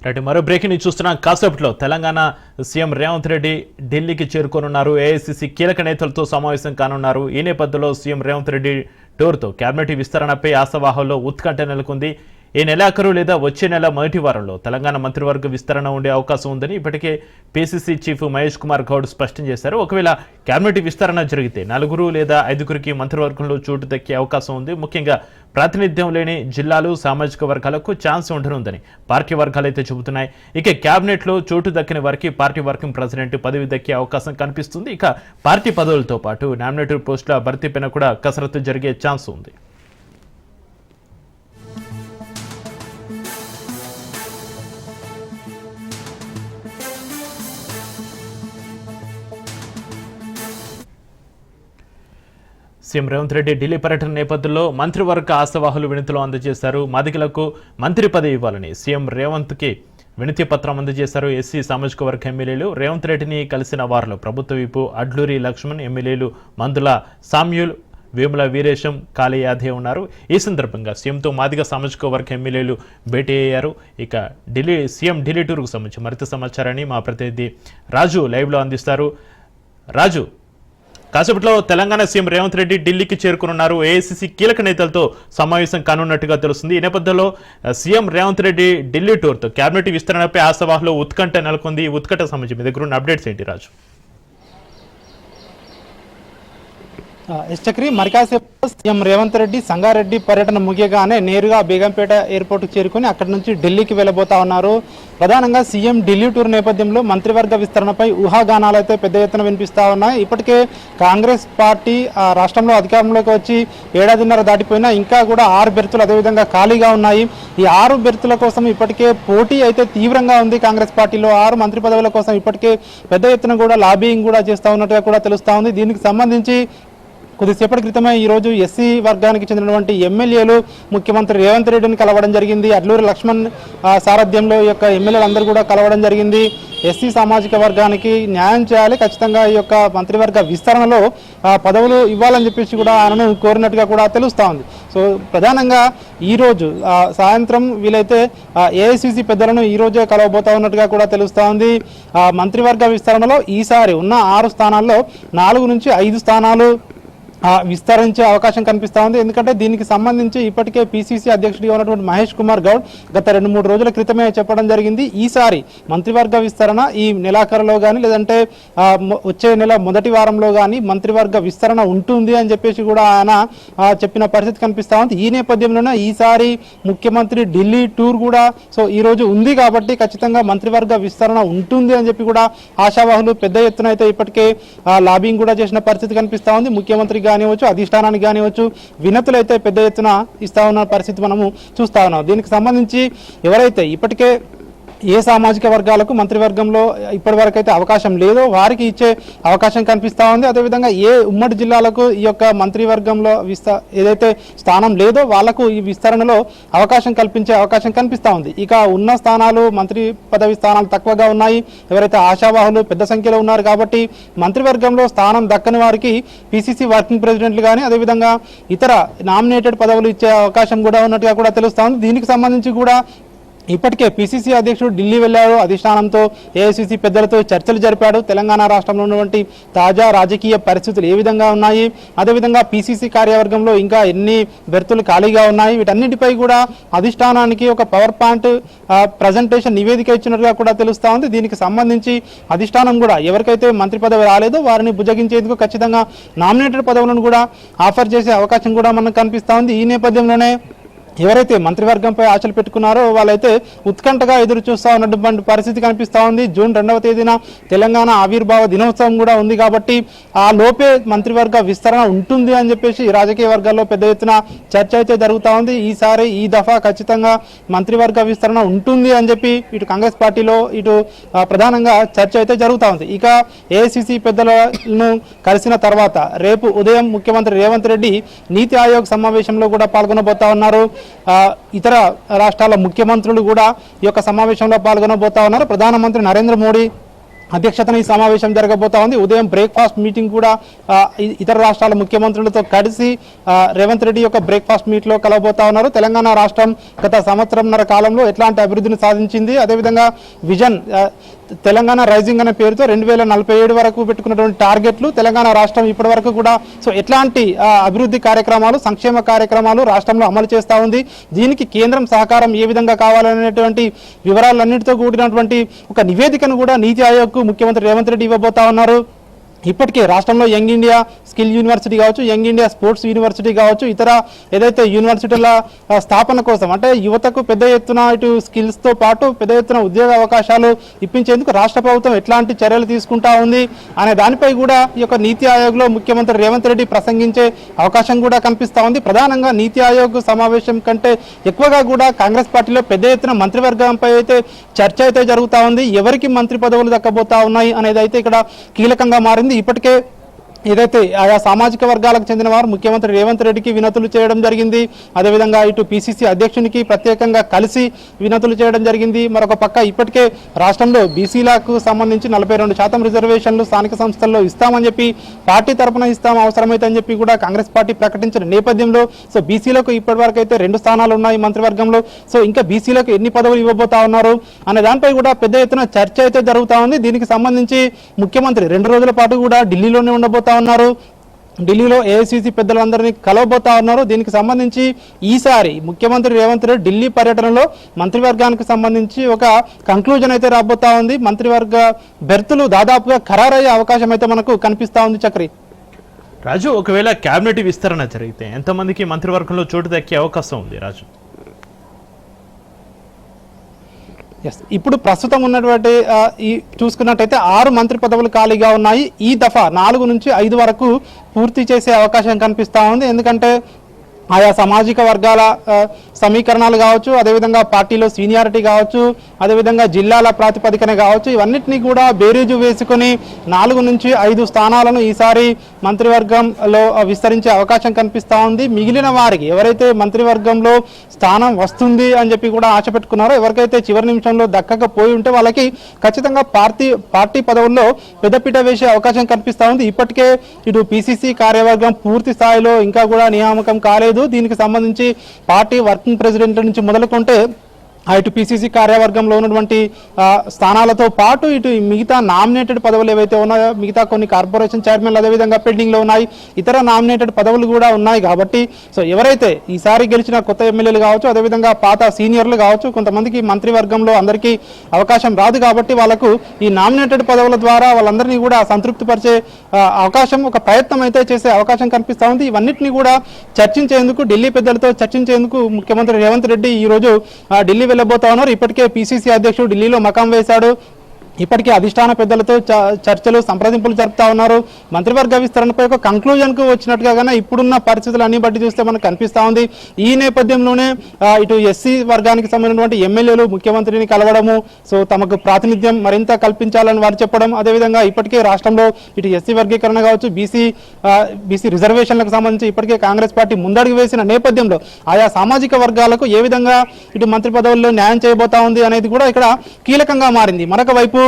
Right, మరో breaking ని చూస్తున్నాం. కాసేపట్లో తెలంగాణ సీఎం రేవంత్ రెడ్డి ఢిల్లీకి చేరుకోనున్నారు. ఏఐసీసీ కీలక నేతలతో సమావేశం కానున్నారు. ఈ నేపథ్యంలో సీఎం రేవంత్ రెడ్డి టూర్తో కేబినెట్ విస్తరణపై ఆశావాహంలో ఉత్కంఠ నెలకొంది. ఈ నెలాఖరు లేదా వచ్చే నెల మొదటి వారంలో తెలంగాణ మంత్రివర్గ విస్తరణ ఉండే అవకాశం ఉందని ఇప్పటికే పీసీసీ చీఫ్ మహేష్ కుమార్ గౌడ్ స్పష్టం చేశారు. ఒకవేళ కేబినెట్ విస్తరణ జరిగితే 4 లేదా 5 మంత్రివర్గంలో చోటు దక్కే అవకాశం ఉంది. ముఖ్యంగా ప్రాతినిధ్యం లేని జిల్లాలు, సామాజిక వర్గాలకు ఛాన్స్ ఉండనుందని పార్టీ వర్గాలు అయితే చెబుతున్నాయి. ఇక కేబినెట్లో చోటు దక్కిన వారికి పార్టీ వర్కింగ్ ప్రెసిడెంట్ పదవి దక్కే అవకాశం కనిపిస్తుంది. ఇక పార్టీ పదవులతో పాటు నామినేటెడ్ పోస్టుల భర్తీపైన కూడా కసరత్తు జరిగే ఛాన్స్ ఉంది. సీఎం రేవంత్ రెడ్డి ఢిల్లీ పర్యటన నేపథ్యంలో మంత్రివర్గ ఆశావాహులు వినతులు అందజేశారు. మాదిగలకు మంత్రి పదవి ఇవ్వాలని సీఎం రేవంత్కి వినతి పత్రం అందజేశారు. ఎస్సీ సామాజిక వర్గ ఎమ్మెల్యేలు రేవంత్ రెడ్డిని కలిసిన వారిలో ప్రభుత్వ విపు అడ్లూరి లక్ష్మణ్, ఎమ్మెల్యేలు మందుల సామ్యూల్, వేముల వీరేశం, కాళయాదే ఉన్నారు. ఈ సందర్భంగా సీఎంతో మాదిగ సామాజిక వర్గ ఎమ్మెల్యేలు భేటీ అయ్యారు. ఇక సీఎం ఢిల్లీ టూర్కు సంబంధించి మరింత సమాచారాన్ని మా ప్రతినిధి రాజు లైవ్లో అందిస్తారు. రాజు, కాసేపట్లో తెలంగాణ సీఎం రేవంత్ రెడ్డి ఢిల్లీకి చేరుకున్నారు. ఏఐసీసీ కీలక నేతలతో సమావేశం కానున్నట్టుగా తెలుస్తుంది. ఈ నేపథ్యంలో సీఎం రేవంత్ రెడ్డి ఢిల్లీ టూర్తో కేబినెట్ విస్తరణపై ఆశావాహంలో ఉత్కంఠ నెలకొంది. ఈ ఉత్కంఠ సంబంధించి మీ దగ్గర ఉన్న అప్డేట్స్ ఏంటి రాజు? చక్రి, మరికాసేపు సీఎం రేవంత్ రెడ్డి సంగారెడ్డి పర్యటన ముగియగానే నేరుగా బేగంపేట ఎయిర్పోర్ట్కు చేరుకుని అక్కడి నుంచి ఢిల్లీకి వెళ్ళబోతా ఉన్నారు. ప్రధానంగా సీఎం ఢిల్లీ టూర్ నేపథ్యంలో మంత్రివర్గ విస్తరణపై ఊహాగానాలు అయితే పెద్ద ఎత్తున వినిపిస్తూ ఉన్నాయి. ఇప్పటికే కాంగ్రెస్ పార్టీ రాష్ట్రంలో అధికారంలోకి వచ్చి ఏడాదిన్నర దాటిపోయినా ఇంకా కూడా 6 బెర్తులు అదేవిధంగా ఖాళీగా ఉన్నాయి. ఈ 6 బెర్తుల కోసం ఇప్పటికే పోటీ అయితే తీవ్రంగా ఉంది. కాంగ్రెస్ పార్టీలో 6 మంత్రి పదవుల కోసం ఇప్పటికే పెద్ద ఎత్తున కూడా లాబింగ్ కూడా చేస్తూ ఉన్నట్టుగా కూడా తెలుస్తూ ఉంది. దీనికి సంబంధించి కొద్దిసేపటి క్రితమే ఈరోజు ఎస్సీ వర్గానికి చెందినటువంటి ఎమ్మెల్యేలు ముఖ్యమంత్రి రేవంత్ రెడ్డిని కలవడం జరిగింది. అడ్లూరి లక్ష్మణ్ సారథ్యంలో ఈ యొక్క ఎమ్మెల్యేలు అందరూ కూడా కలవడం జరిగింది. ఎస్సీ సామాజిక వర్గానికి న్యాయం చేయాలి, ఖచ్చితంగా ఈ యొక్క మంత్రివర్గ విస్తరణలో పదవులు ఇవ్వాలని చెప్పేసి కూడా ఆయనను కోరినట్టుగా కూడా తెలుస్తూ ఉంది. సో ప్రధానంగా ఈరోజు సాయంత్రం వీలైతే ఏఐసీసీ పెద్దలను ఈరోజే కలవబోతా ఉన్నట్టుగా కూడా తెలుస్తూ ఉంది. మంత్రివర్గ విస్తరణలో ఈసారి ఉన్న 6 స్థానాల్లో 4 నుంచి 5 స్థానాలు విస్తరించే అవకాశం కనిపిస్తూ ఉంది. ఎందుకంటే దీనికి సంబంధించి ఇప్పటికే పీసీసీ అధ్యక్షుడిగా ఉన్నటువంటి మహేష్ కుమార్ గౌడ్ గత 2-3 రోజుల క్రితమే చెప్పడం జరిగింది. ఈసారి మంత్రివర్గ విస్తరణ ఈ నెలాఖరులో కానీ లేదంటే వచ్చే నెల మొదటి వారంలో కానీ మంత్రివర్గ విస్తరణ ఉంటుంది అని చెప్పేసి కూడా ఆయన చెప్పిన పరిస్థితి కనిపిస్తూ ఉంది. ఈ నేపథ్యంలోనే ఈసారి ముఖ్యమంత్రి ఢిల్లీ టూర్ కూడా ఈ రోజు ఉంది కాబట్టి ఖచ్చితంగా మంత్రివర్గ విస్తరణ ఉంటుంది అని చెప్పి కూడా ఆశావాహులు పెద్ద ఎత్తున అయితే ఇప్పటికే లాబింగ్ కూడా చేసిన పరిస్థితి కనిపిస్తూ ఉంది. ముఖ్యమంత్రి కానివచ్చు, అధిష్టానానికి కానివచ్చు వినతులు అయితే పెద్ద ఎత్తున ఇస్తా ఉన్న పరిస్థితి మనము చూస్తా ఉన్నాం. దీనికి సంబంధించి ఎవరైతే ఇప్పటికే ఏ సామాజిక వర్గాలకు మంత్రివర్గంలో ఇప్పటి వరకు అయితే అవకాశం లేదో వారికి ఇచ్చే అవకాశం కనిపిస్తూ ఉంది. అదేవిధంగా ఏ ఉమ్మడి జిల్లాలకు ఈ యొక్క మంత్రివర్గంలో ఏదైతే స్థానం లేదో వాళ్లకు ఈ విస్తరణలో అవకాశం కల్పించే అవకాశం కనిపిస్తూ ఉంది. ఇక ఉన్న స్థానాలు మంత్రి పదవి స్థానాలు తక్కువగా ఉన్నాయి. ఎవరైతే ఆశావాహులు పెద్ద సంఖ్యలో ఉన్నారు కాబట్టి మంత్రివర్గంలో స్థానం దక్కని వారికి పీసీసీ వర్కింగ్ ప్రెసిడెంట్లు కానీ అదేవిధంగా ఇతర నామినేటెడ్ పదవులు ఇచ్చే అవకాశం కూడా ఉన్నట్టుగా కూడా తెలుస్తూ ఉంది. దీనికి సంబంధించి కూడా ఇప్పటికే పీసీసీ అధ్యక్షుడు ఢిల్లీ వెళ్లారు. అధిష్టానంతో ఏఐసీసీ పెద్దలతో చర్చలు జరిపాడు. తెలంగాణ రాష్ట్రంలో ఉన్నటువంటి తాజా రాజకీయ పరిస్థితులు ఏ విధంగా ఉన్నాయి, అదేవిధంగా పీసీసీ కార్యవర్గంలో ఇంకా ఎన్ని బెర్తులు ఖాళీగా ఉన్నాయి, వీటన్నిటిపై కూడా అధిష్టానానికి ఒక పవర్ పాయింట్ ప్రజెంటేషన్ నివేదిక ఇచ్చినట్టుగా కూడా తెలుస్తూ ఉంది. దీనికి సంబంధించి అధిష్టానం కూడా ఎవరికైతే మంత్రి పదవి రాలేదో వారిని బుజ్జగించేందుకు ఖచ్చితంగా నామినేటెడ్ పదవులను కూడా ఆఫర్ చేసే అవకాశం కూడా మనకు కనిపిస్తూ ఉంది. ఈ నేపథ్యంలోనే ఎవరైతే మంత్రివర్గంపై ఆశలు పెట్టుకున్నారో వాళ్ళైతే ఉత్కంఠగా ఎదురు చూస్తూ ఉన్నటువంటి పరిస్థితి కనిపిస్తూ ఉంది. జూన్ 2వ తేదీన తెలంగాణ ఆవిర్భావ దినోత్సవం కూడా ఉంది కాబట్టి ఆ లోపే మంత్రివర్గ విస్తరణ ఉంటుంది అని చెప్పేసి రాజకీయ వర్గాల్లో పెద్ద ఎత్తున చర్చ అయితే జరుగుతూ ఉంది. ఈసారి ఈ దఫా ఖచ్చితంగా మంత్రివర్గ విస్తరణ ఉంటుంది అని చెప్పి ఇటు కాంగ్రెస్ పార్టీలో ఇటు ప్రధానంగా చర్చ అయితే జరుగుతూ ఉంది. ఇక ఏఐసీసీ పెద్దలను కలిసిన తర్వాత రేపు ఉదయం ముఖ్యమంత్రి రేవంత్ రెడ్డి నీతి ఆయోగ్ సమావేశంలో కూడా పాల్గొనబోతా ఉన్నారు. ఇతర రాష్ట్రాల ముఖ్యమంత్రులు కూడా ఈ యొక్క సమావేశంలో పాల్గొనబోతా ఉన్నారు. ప్రధానమంత్రి నరేంద్ర మోడీ అధ్యక్షతన ఈ సమావేశం జరగబోతా ఉంది. ఉదయం బ్రేక్ఫాస్ట్ మీటింగ్ కూడా ఇతర రాష్ట్రాల ముఖ్యమంత్రులతో కలిసి రేవంత్ రెడ్డి యొక్క బ్రేక్ఫాస్ట్ మీట్లో కలవబోతా ఉన్నారు. తెలంగాణ రాష్ట్రం గత సంవత్సరంన్నర కాలంలో ఎట్లాంటి అభివృద్ధిని సాధించింది, అదేవిధంగా విజన్ తెలంగాణ రైజింగ్ అనే పేరుతో 2047 వరకు పెట్టుకున్నటువంటి టార్గెట్లు తెలంగాణ రాష్ట్రం ఇప్పటి వరకు కూడా సో ఎట్లాంటి అభివృద్ధి కార్యక్రమాలు, సంక్షేమ కార్యక్రమాలు రాష్ట్రంలో అమలు చేస్తూ ఉంది, దీనికి కేంద్రం సహకారం ఏ విధంగా కావాలనేటువంటి వివరాలన్నిటితో కూడినటువంటి ఒక నివేదికను కూడా నీతి ఆయోగ్కు ముఖ్యమంత్రి రేవంత్ రెడ్డి ఇవ్వబోతా ఉన్నారు. ఇప్పటికే రాష్ట్రంలో యంగ్ ఇండియా స్కిల్ యూనివర్సిటీ కావచ్చు, యంగ్ ఇండియా స్పోర్ట్స్ యూనివర్సిటీ కావచ్చు, ఇతర ఏదైతే యూనివర్సిటీల స్థాపన కోసం అంటే యువతకు పెద్ద ఎత్తున ఇటు స్కిల్స్తో పాటు పెద్ద ఎత్తున ఉద్యోగ అవకాశాలు ఇప్పించేందుకు రాష్ట్ర ప్రభుత్వం ఎట్లాంటి చర్యలు తీసుకుంటా ఉంది అనే దానిపై కూడా ఈ యొక్క నీతి ఆయోగ్లో ముఖ్యమంత్రి రేవంత్ రెడ్డి ప్రసంగించే అవకాశం కూడా కనిపిస్తూ ఉంది. ప్రధానంగా నీతి ఆయోగ్ సమావేశం కంటే ఎక్కువగా కూడా కాంగ్రెస్ పార్టీలో పెద్ద ఎత్తున మంత్రివర్గంపై అయితే చర్చ అయితే జరుగుతూ ఉంది. ఎవరికి మంత్రి పదవులు దక్కబోతా ఉన్నాయి అనేది అయితే ఇక్కడ కీలకంగా మారింది. ఇప్పటికే ఏదైతే ఆయా సామాజిక వర్గాలకు చెందిన వారు ముఖ్యమంత్రి రేవంత్ రెడ్డికి వినతులు చేయడం జరిగింది. అదేవిధంగా ఇటు పిసిసి అధ్యక్షునికి ప్రత్యేకంగా కలిసి వినతులు చేయడం జరిగింది. మరొక పక్క ఇప్పటికే రాష్ట్రంలో బీసీలకు సంబంధించి 42% రిజర్వేషన్లు స్థానిక సంస్థల్లో ఇస్తామని చెప్పి పార్టీ తరఫున ఇస్తాం అవసరమైతే అని చెప్పి కూడా కాంగ్రెస్ పార్టీ ప్రకటించిన నేపథ్యంలో సో బీసీలకు ఇప్పటివరకు అయితే 2 స్థానాలు ఉన్నాయి మంత్రివర్గంలో. సో ఇంకా బీసీలకు ఎన్ని పదవులు ఇవ్వబోతా ఉన్నారు అనే దానిపై కూడా పెద్ద ఎత్తున చర్చ అయితే జరుగుతూ ఉంది. దీనికి సంబంధించి ముఖ్యమంత్రి 2 రోజుల పాటు కూడా ఢిల్లీలోనే ఉండబోతా ఉన్నారు. ఢిల్లీలో ఏఐసీసీ పెద్దలందరినీ కలవబోతా ఉన్నారు. దీనికి సంబంధించి ఈసారి ముఖ్యమంత్రి రేవంత్ రెడ్డి ఢిల్లీ పర్యటనలో మంత్రివర్గానికి సంబంధించి ఒక కంక్లూజన్ అయితే రాబోతా ఉంది. మంత్రివర్గ బెర్తులు దాదాపుగా ఖరారయ్యే అవకాశం అయితే మనకు కనిపిస్తా ఉంది. చక్రి రాజు, ఒకవేళ కేబినెట్ విస్తరణ జరిగితే ఎంతమందికి మంత్రివర్గంలో చోటు దక్కే అవకాశం ఉంది రాజు? ఇప్పుడు ప్రస్తుతం ఉన్నటువంటి ఈ చూసుకున్నట్టయితే 6 మంత్రి పదవులు ఖాళీగా ఉన్నాయి. ఈ దఫా 4 నుంచి 5 వరకు పూర్తి చేసే అవకాశం కనిపిస్తూ ఉంది. ఎందుకంటే ఆయా సామాజిక వర్గాల సమీకరణాలు కావచ్చు, అదేవిధంగా పార్టీలో సీనియారిటీ కావచ్చు, అదేవిధంగా జిల్లాల ప్రాతిపదికన కావచ్చు, ఇవన్నిటినీ కూడా బేరీజు వేసుకొని 4 నుంచి 5 స్థానాలను ఈసారి మంత్రివర్గంలో విస్తరించే అవకాశం కనిపిస్తూ ఉంది. మిగిలిన వారికి ఎవరైతే మంత్రివర్గంలో స్థానం వస్తుంది అని చెప్పి కూడా ఆశ పెట్టుకున్నారో, ఎవరికైతే చివరి నిమిషంలో దక్కకపోయి ఉంటే వాళ్ళకి ఖచ్చితంగా పార్టీ పదవుల్లో పెద్దపీట వేసే అవకాశం కనిపిస్తూ ఉంది. ఇప్పటికే ఇటు పిసిసి కార్యవర్గం పూర్తి స్థాయిలో ఇంకా కూడా నియామకం కాలేదు. దీనికి సంబంధించి పార్టీ వర్కింగ్ ప్రెసిడెంట్ నుంచి మొదలుకుంటే ఇటు పిసిసి కార్యవర్గంలో ఉన్నటువంటి స్థానాలతో పాటు ఇటు మిగతా నామినేటెడ్ పదవులు ఏవైతే ఉన్నాయో, మిగతా కొన్ని కార్పొరేషన్ చైర్మన్లు అదేవిధంగా పెండింగ్లో ఉన్నాయి, ఇతర నామినేటెడ్ పదవులు కూడా ఉన్నాయి. కాబట్టి సో ఎవరైతే ఈసారి గెలిచిన కొత్త ఎమ్మెల్యేలు కావచ్చు, అదేవిధంగా పాత సీనియర్లు కావచ్చు, కొంతమందికి మంత్రివర్గంలో అందరికీ అవకాశం రాదు. కాబట్టి వాళ్ళకు ఈ నామినేటెడ్ పదవుల ద్వారా వాళ్ళందరినీ కూడా సంతృప్తిపరిచే అవకాశం, ఒక ప్రయత్నం అయితే చేసే అవకాశం కనిపిస్తూ ఉంది. ఇవన్నిటినీ కూడా చర్చించేందుకు, ఢిల్లీ పెద్దలతో చర్చించేందుకు ముఖ్యమంత్రి రేవంత్ రెడ్డి ఈరోజు ఢిల్లీ వెళ్ళబోతా ఉన్నారు. ఇప్పటికే పిసిసి అధ్యక్షుడు ఢిల్లీలో మకాం వేశాడు. ఇప్పటికే అధిష్టాన పెద్దలతో చర్చలు, సంప్రదింపులు జరుపుతా ఉన్నారు. మంత్రివర్గ విస్తరణపై ఒక కంక్లూజన్కు వచ్చినట్టుగానే ఇప్పుడున్న పరిస్థితులన్నీ బట్టి చూస్తే మనకు కనిపిస్తూ ఉంది. ఈ నేపథ్యంలోనే ఇటు ఎస్సీ వర్గానికి సంబంధించినటువంటి ఎమ్మెల్యేలు ముఖ్యమంత్రిని కలవడము, సో తమకు ప్రాతినిధ్యం మరింత కల్పించాలని వారు చెప్పడం, అదేవిధంగా ఇప్పటికే రాష్ట్రంలో ఇటు ఎస్సీ వర్గీకరణ కావచ్చు, బీసీ రిజర్వేషన్లకు సంబంధించి ఇప్పటికే కాంగ్రెస్ పార్టీ ముందడుగు వేసిన నేపథ్యంలో ఆయా సామాజిక వర్గాలకు ఏ విధంగా ఇటు మంత్రి పదవుల్లో న్యాయం చేయబోతా ఉంది అనేది కూడా ఇక్కడ కీలకంగా మారింది. మరొక వైపు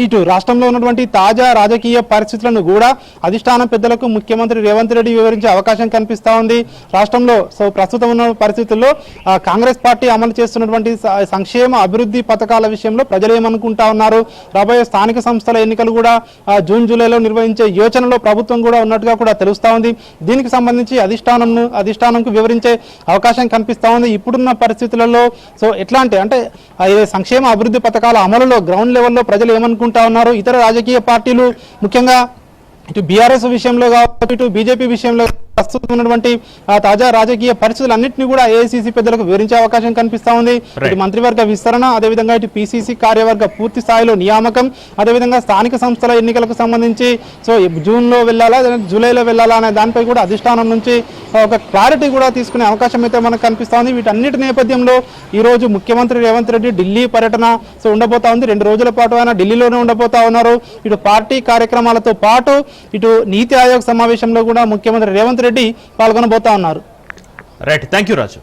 ఇటు రాష్ట్రంలో ఉన్నటువంటి తాజా రాజకీయ పరిస్థితులను కూడా అధిష్టాన పెద్దలకు ముఖ్యమంత్రి రేవంత్ రెడ్డి వివరించే అవకాశం కనిపిస్తూ ఉంది. రాష్ట్రంలో సో ప్రస్తుతం ఉన్న పరిస్థితుల్లో కాంగ్రెస్ పార్టీ అమలు చేస్తున్నటువంటి సంక్షేమ అభివృద్ధి పథకాల విషయంలో ప్రజలు ఏమనుకుంటా ఉన్నారు, రాబోయే స్థానిక సంస్థల ఎన్నికలు కూడా జూన్ జూలైలో నిర్వహించే యోచనలో ప్రభుత్వం కూడా ఉన్నట్టుగా కూడా తెలుస్తూ ఉంది. దీనికి సంబంధించి అధిష్టానంకు వివరించే అవకాశం కనిపిస్తూ ఉంది. ఇప్పుడున్న పరిస్థితులలో సో ఎట్లాంటి అంటే సంక్షేమ అభివృద్ధి పథకాల అమలులో గ్రౌండ్ లెవెల్లో ప్రజలు ఏమనుకుంటా ఉన్నారు, ఇతర రాజకీయ పార్టీలు ముఖ్యంగా ఇటు బీఆర్ఎస్ విషయంలో కావచ్చు, ఇటు బీజేపీ విషయంలో ప్రస్తుతం ఉన్నటువంటి తాజా రాజకీయ పరిస్థితులన్నింటినీ కూడా ఏఐసీసీ పెద్దలకు వివరించే అవకాశం కనిపిస్తా ఉంది. ఇటు మంత్రివర్గ విస్తరణ, అదేవిధంగా ఇటు పిసిసి కార్యవర్గ పూర్తి స్థాయిలో నియామకం, అదేవిధంగా స్థానిక సంస్థల ఎన్నికలకు సంబంధించి సో జూన్లో వెళ్ళాలా జూలైలో వెళ్ళాలా అనే దానిపై కూడా అధిష్టానం నుంచి ఒక క్లారిటీ కూడా తీసుకునే అవకాశం అయితే మనకు కనిపిస్తూ ఉంది. వీటన్నిటి నేపథ్యంలో ఈరోజు ముఖ్యమంత్రి రేవంత్ రెడ్డి ఢిల్లీ పర్యటన సో ఉండబోతా ఉంది. 2 రోజుల పాటు ఆయన ఢిల్లీలోనే ఉండబోతా ఉన్నారు. ఇటు పార్టీ కార్యక్రమాలతో పాటు ఇటు నీతి ఆయోగ్ సమావేశంలో కూడా ముఖ్యమంత్రి రేవంత్ రెడ్డి పాల్గొనబోతా ఉన్నారు. Right, thank you Raju.